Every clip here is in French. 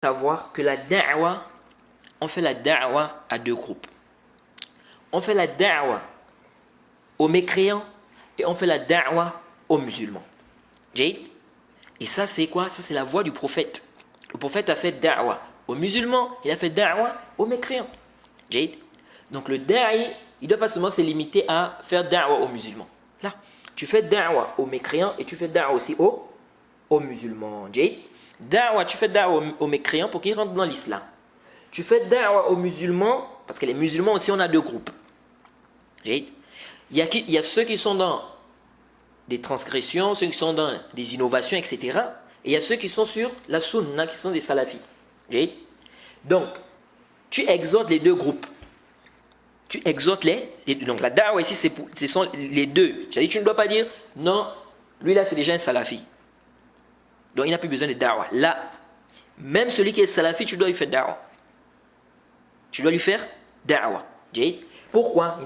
savoir que la da'wa, on fait la da'wa à deux groupes. On fait la da'wa aux mécréants et on fait la da'wa aux musulmans. Et ça, c'est quoi? Ça, c'est la voie du prophète. Le prophète a fait da'wa aux musulmans, il a fait da'wa aux mécréants. Donc le da'i, il ne doit pas seulement se limiter à faire da'wa aux musulmans. Là, tu fais da'wa aux mécréants et tu fais da'wa aussi aux musulmans. Da'wa, tu fais da'wa aux mécréants pour qu'ils rentrent dans l'islam. Tu fais da'wa aux musulmans, parce que les musulmans aussi, on a deux groupes. Il y a ceux qui sont dans des transgressions, ceux qui sont dans des innovations, etc. Et il y a ceux qui sont sur la sunna, qui sont des salafis. Donc, tu exhortes les deux groupes. Tu exhortes donc la da'wa ici, ce sont les deux. C'est-à-dire, tu ne dois pas dire, non, lui là, c'est déjà un salafi. Donc, il n'a plus besoin de da'wa. Là, même celui qui est salafi, tu dois lui faire da'wa. Tu dois lui faire da'wa. Pourquoi?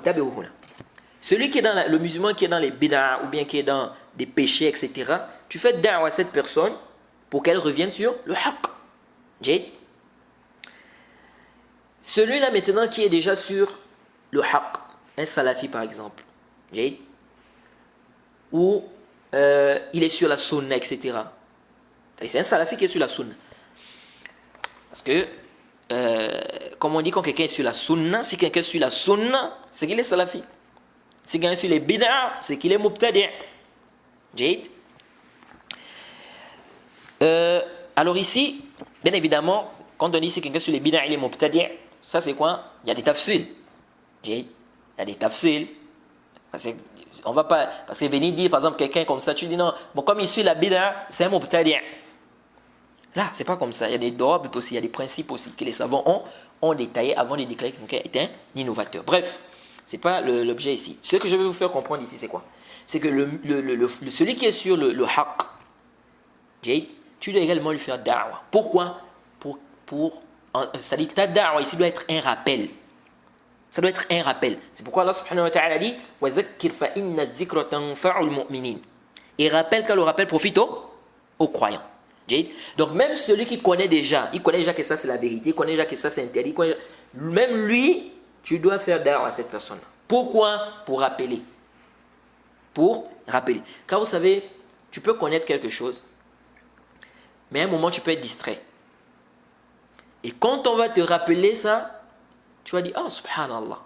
Celui qui est dans le musulman qui est dans les bid'a ou bien qui est dans des péchés, etc., tu fais da'wa à cette personne pour qu'elle revienne sur le haqq. Celui-là maintenant qui est déjà sur le haqq, un salafi par exemple, ou il est sur la sunna, etc. C'est un salafi qui est sur la sunna. Parce que, comme on dit, quand quelqu'un est sur la sunna, si quelqu'un est sur la sunna, c'est qu'il est salafi. Si quelqu'un est sur les bid'a, c'est qu'il est mubtadi'. Alors ici, bien évidemment, quand on dit si quelqu'un est sur les bid'a, il est mubtadi', ça c'est quoi? Il y a des tafsil. Il y a des tafsil. On va pas, parce que venir dire par exemple quelqu'un comme ça, tu dis non, bon comme il suit la bid'a, c'est un mubtadi'. Là, c'est pas comme ça. Il y a des droits aussi, il y a des principes aussi que les savants ont détaillés avant de déclarer que quelqu'un est un innovateur. Bref, c'est pas l'objet ici. Ce que je veux vous faire comprendre ici, c'est quoi? C'est que celui qui est sur le haqq, tu dois également lui faire da'wa. Pourquoi? C'est-à-dire que ta da'wa ici doit être un rappel. Ça doit être un rappel. C'est pourquoi Allah subhanahu wa ta'ala dit وَذَكِّرْ فَإِنَّ الذِّكْرَ تَنْفَعُ الْمُؤْمِنِينَ. Et rappelle quand le rappel profite aux croyants. Donc même celui qui connaît déjà, il connaît déjà que ça c'est la vérité, il connaît déjà que ça c'est interdit, même lui, tu dois faire da'wa à cette personne. Pourquoi? Pour rappeler. Pour rappeler. Car vous savez, tu peux connaître quelque chose, mais à un moment tu peux être distrait. Et quand on va te rappeler ça, tu vas dire, oh subhanallah,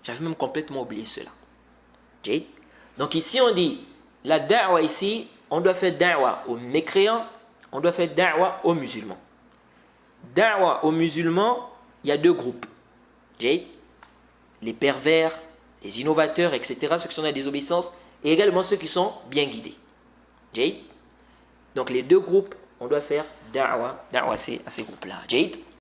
j'avais même complètement oublié cela. Donc ici on dit, la da'wa ici, on doit faire da'wa aux mécréants, on doit faire da'wa aux musulmans. Da'wa aux musulmans, il y a deux groupes. Les pervers, les innovateurs, etc., ceux qui sont dans la désobéissance, et également ceux qui sont bien guidés. Donc les deux groupes, on doit faire da'wa à ces groupes-là.